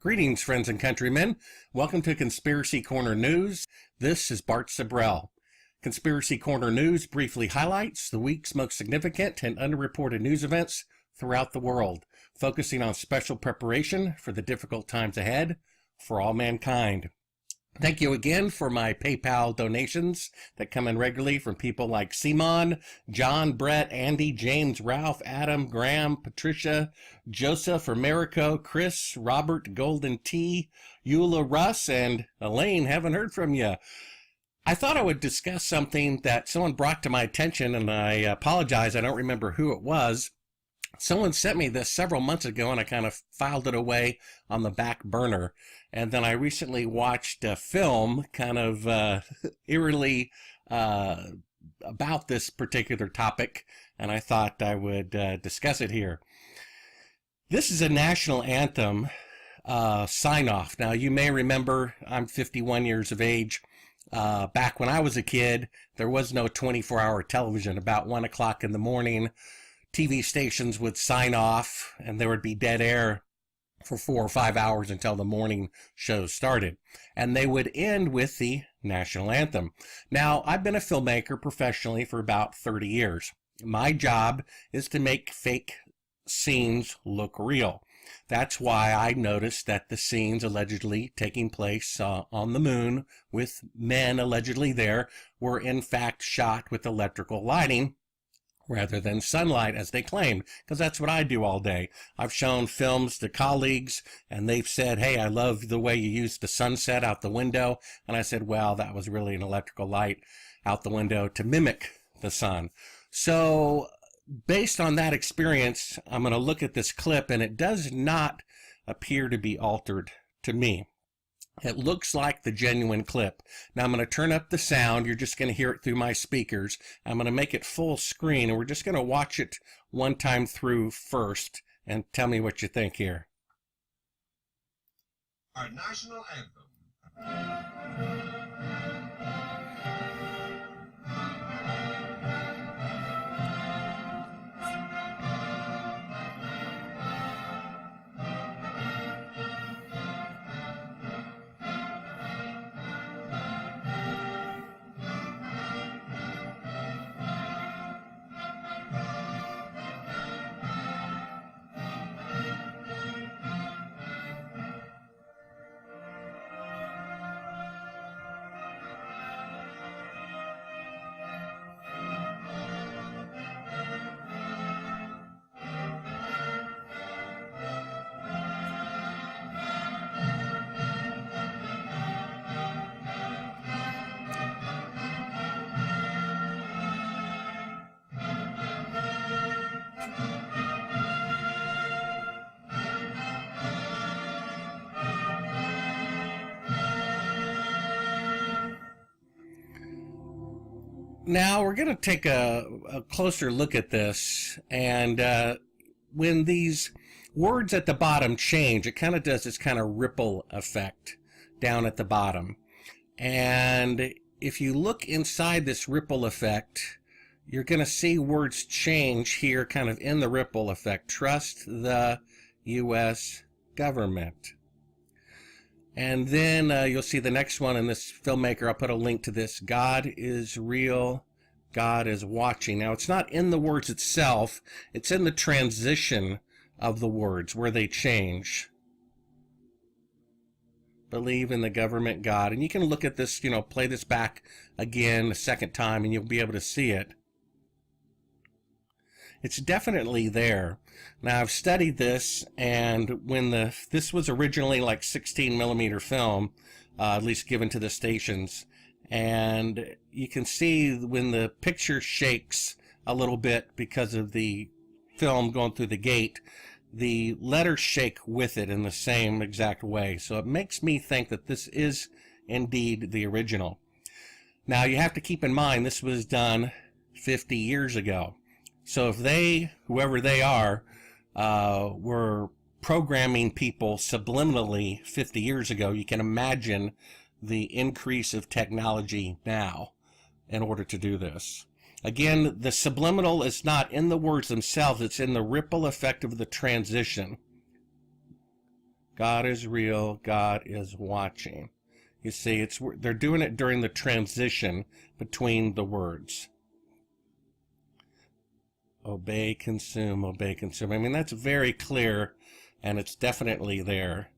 Greetings, friends and countrymen. Welcome to Conspiracy Corner News. This is Bart Sibrel. Conspiracy Corner News briefly highlights the week's most significant and underreported news events throughout the world, focusing on special preparation for the difficult times ahead for all mankind. Thank you again for my PayPal donations that come in regularly from people like Simon, John, Brett, Andy, James, Ralph, Adam, Graham, Patricia, Joseph, Americo, Chris, Robert, Golden T, Eula, Russ, and Elaine. Haven't heard from you. I thought I would discuss something that someone brought to my attention, and I apologize, I don't remember who it was. Someone sent me this several months ago, and I kind of filed it away on the back burner. And then I recently watched a film kind of eerily about this particular topic, and I thought I would discuss it here. This is a national anthem sign-off. Now, you may remember I'm 51 years of age. Back when I was a kid, there was no 24-hour television. About 1 o'clock in the morning, TV stations would sign off, and there would be dead air for 4 or 5 hours until the morning shows started. And they would end with the national anthem. Now, I've been a filmmaker professionally for about 30 years. My job is to make fake scenes look real. That's why I noticed that the scenes allegedly taking place on the moon with men allegedly there were in fact shot with electrical lighting rather than sunlight, as they claimed, because that's what I do all day. I've shown films to colleagues, and they've said, hey, I love the way you used the sunset out the window. And I said, well, that was really an electrical light out the window to mimic the sun. So based on that experience, I'm going to look at this clip, and it does not appear to be altered to me. It looks like the genuine clip. Now I'm going to turn up the sound. You're just going to hear it through my speakers. I'm going to make it full screen, and we're just going to watch it one time through first and tell me what you think here. Our national anthem. Now we're going to take a closer look at this, and when these words at the bottom change, it kind of does this kind of ripple effect down at the bottom. And if you look inside this ripple effect, you're going to see words change here kind of in the ripple effect. Trust the U.S. government. And then you'll see the next one in this filmmaker. I'll put a link to this. God is real. God is watching. Now, it's not in the words itself. It's in the transition of the words where they change. Believe in the government God. And you can look at this, play this back again a second time, and you'll be able to see it. It's definitely there. Now, I've studied this, and when this was originally like 16 millimeter film, at least given to the stations, and you can see when the picture shakes a little bit because of the film going through the gate, the letters shake with it in the same exact way. So it makes me think that this is indeed the original. Now, you have to keep in mind this was done 50 years ago. So if they, whoever they are, were programming people subliminally 50 years ago, you can imagine the increase of technology now in order to do this. Again, the subliminal is not in the words themselves, it's in the ripple effect of the transition. God is real. God is watching. You see, they're doing it during the transition between the words. Obey, consume, obey, consume. I mean, that's very clear, and it's definitely there.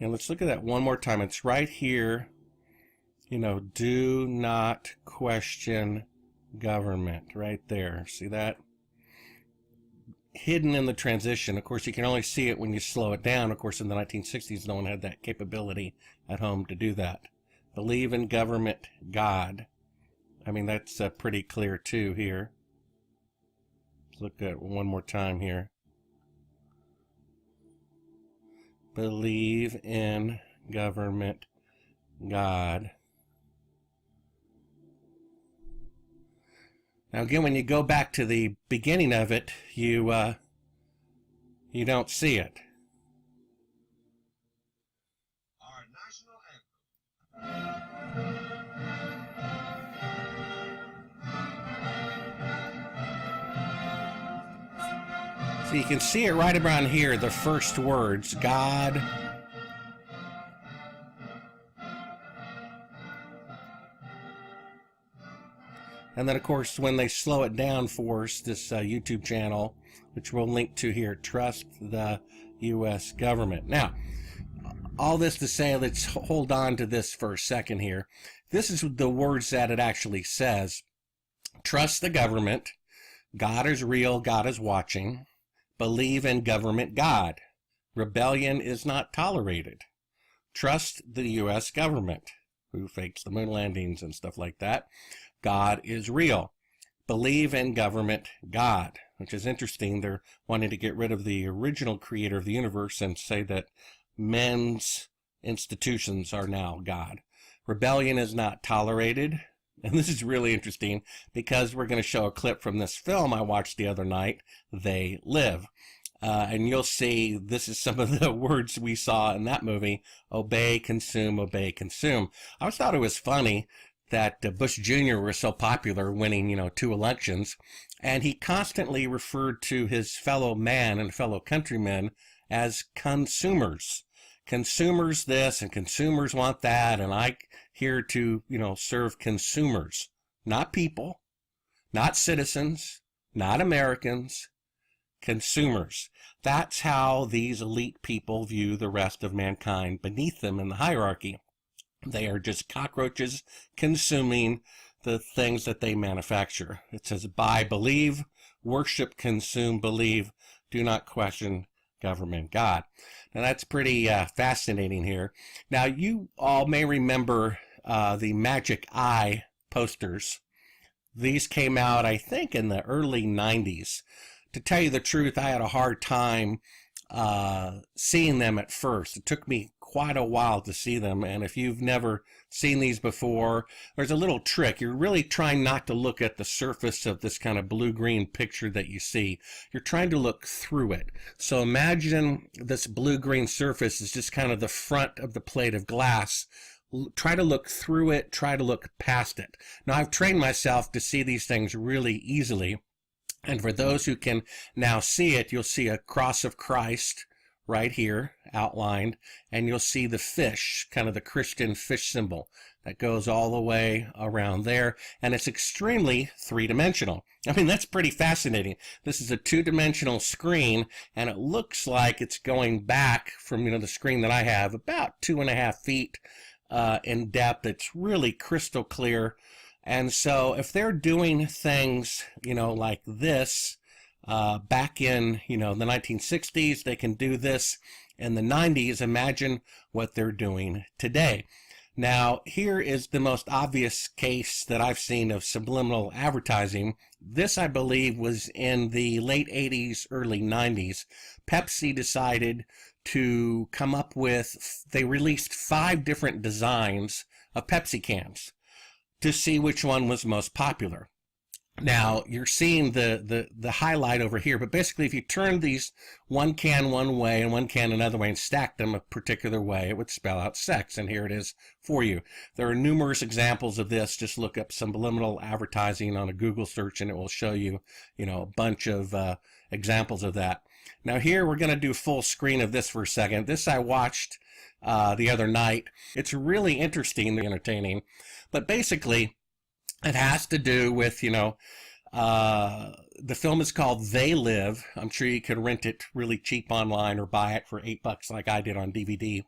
And let's look at that one more time. It's right here. You know, do not question government. Right there. See that? Hidden in the transition. Of course, you can only see it when you slow it down. Of course, in the 1960s, no one had that capability at home to do that. Believe in government, God. I mean, that's pretty clear, too, here. Let's look at it one more time here. Believe in government, God. Now again, when you go back to the beginning of it, you don't see it. Our national anthem. So you can see it right around here, the first words, God. And then, of course, when they slow it down for us, this YouTube channel, which we'll link to here, Trust the U.S. Government. Now, all this to say, let's hold on to this for a second here. This is the words that it actually says. Trust the government. God is real. God is watching. Believe in government, God. Rebellion is not tolerated. Trust the U.S. government, who fakes the moon landings and stuff like that. God is real. Believe in government, God, which is interesting. They're wanting to get rid of the original creator of the universe and say that men's institutions are now God. Rebellion is not tolerated. And this is really interesting because we're going to show a clip from this film I watched the other night, They Live. And you'll see this is some of the words we saw in that movie. Obey, consume, obey, consume. I always thought it was funny that Bush Jr. was so popular, winning, 2 elections, and he constantly referred to his fellow man and fellow countrymen as consumers. Consumers this and consumers want that, and I here to, serve consumers, not people, not citizens, not Americans, consumers. That's how these elite people view the rest of mankind beneath them in the hierarchy. They are just cockroaches consuming the things that they manufacture. It says, buy, believe, worship, consume, believe, do not question government, God. Now that's pretty fascinating here. Now you all may remember the Magic Eye posters. These came out, I think, in the early 90s. To tell you the truth, I had a hard time seeing them at first. It took me quite a while to see them, and if you've never seen these before, there's a little trick. You're really trying not to look at the surface of this kind of blue-green picture that you see. You're trying to look through it. So imagine this blue-green surface is just kind of the front of the plate of glass. Try to look through it, try to look past it. Now, I've trained myself to see these things really easily, and for those who can now see it, you'll see a cross of Christ right here outlined, and you'll see the fish, kind of the Christian fish symbol that goes all the way around there, and it's extremely three-dimensional. I mean, that's pretty fascinating. This is a two-dimensional screen, and it looks like it's going back from, the screen that I have about 2.5 feet in depth. It's really crystal clear. And so if they're doing things, like this, back in, the 1960s, they can do this in the 90s. Imagine what they're doing today. Now, here is the most obvious case that I've seen of subliminal advertising. This, I believe, was in the late 80s, early 90s. Pepsi decided to come up with, they released 5 different designs of Pepsi cans to see which one was most popular. Now, you're seeing the highlight over here, but basically if you turn these one can one way and one can another way and stack them a particular way, it would spell out sex, and here it is for you. There are numerous examples of this. Just look up subliminal advertising on a Google search and it will show you, a bunch of examples of that. Now here we're going to do full screen of this for a second. This I watched the other night. It's really interesting and entertaining, but basically it has to do with, the film is called They Live. I'm sure you could rent it really cheap online or buy it for $8 like I did on DVD.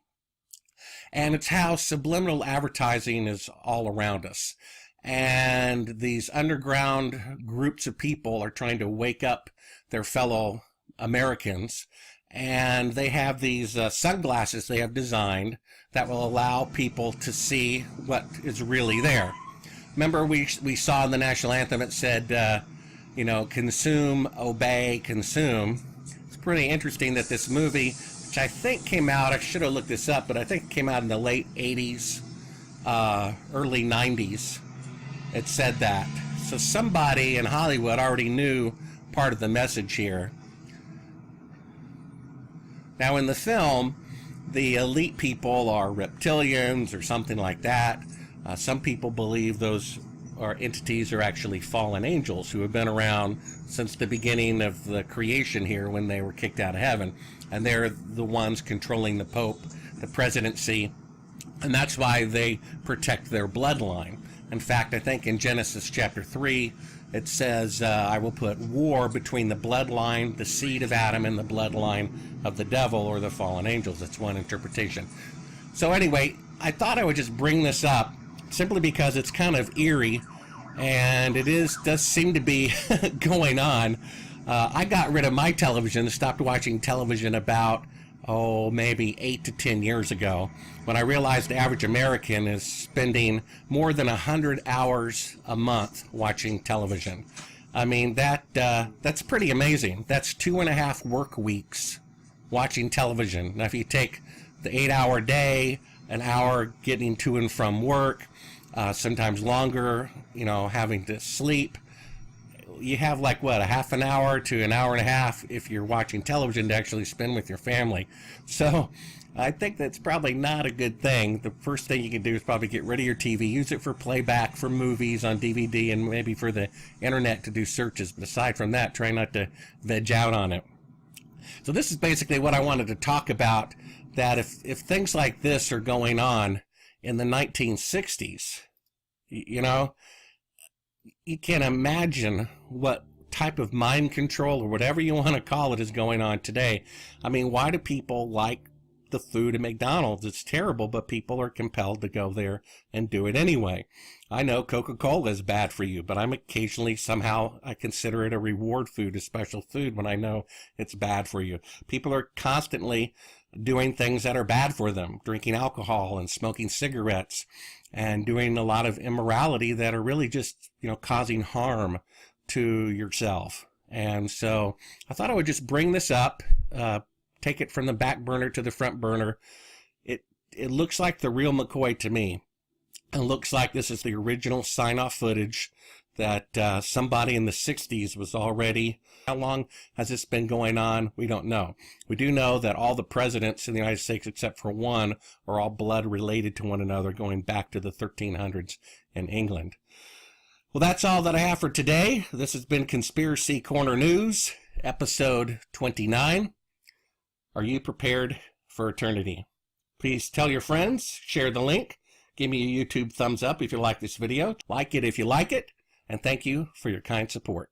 And it's how subliminal advertising is all around us. And these underground groups of people are trying to wake up their fellow Americans. And they have these sunglasses they have designed that will allow people to see what is really there. Remember, we saw in the national anthem, it said, consume, obey, consume. It's pretty interesting that this movie, which I think came out, I should have looked this up, but I think it came out in the late 80s, early 90s. It said that. So somebody in Hollywood already knew part of the message here. Now in the film, the elite people are reptilians or something like that. Some people believe those entities are actually fallen angels who have been around since the beginning of the creation here when they were kicked out of heaven. And they're the ones controlling the Pope, the presidency, and that's why they protect their bloodline. In fact, I think in Genesis chapter 3, it says, I will put war between the bloodline, the seed of Adam, and the bloodline of the devil or the fallen angels. That's one interpretation. So anyway, I thought I would just bring this up simply because it's kind of eerie, and does seem to be going on. I got rid of my television, stopped watching television about, maybe 8 to 10 years ago, when I realized the average American is spending more than 100 hours a month watching television. I mean, that's pretty amazing. That's 2.5 work weeks watching television. Now, if you take the 8-hour day, an hour getting to and from work, sometimes longer, having to sleep, you have like a half an hour to an hour and a half if you're watching television to actually spend with your family. So I think that's probably not a good thing. The first thing you can do is probably get rid of your TV, use it for playback, for movies on DVD, and maybe for the internet to do searches. But aside from that, try not to veg out on it. So this is basically what I wanted to talk about, that if things like this are going on in the 1960s, you can't imagine what type of mind control or whatever you want to call it is going on today. I mean, why do people like the food at McDonald's? It's terrible, but people are compelled to go there and do it anyway. I know Coca-Cola is bad for you, but I'm occasionally, somehow, I consider it a reward food, a special food, when I know it's bad for you. People are constantly doing things that are bad for them, drinking alcohol and smoking cigarettes and doing a lot of immorality that are really just, causing harm to yourself. And so I thought I would just bring this up, take it from the back burner to the front burner. It looks like the real McCoy to me. It looks like this is the original sign-off footage that somebody in the 60s was already. How long has this been going on? We don't know. We do know that all the presidents in the United States, except for one, are all blood related to one another, going back to the 1300s in England. Well, that's all that I have for today. This has been Conspiracy Corner News, episode 29. Are you prepared for eternity? Please tell your friends, share the link, give me a YouTube thumbs up if you like this video, like it if you like it, and thank you for your kind support.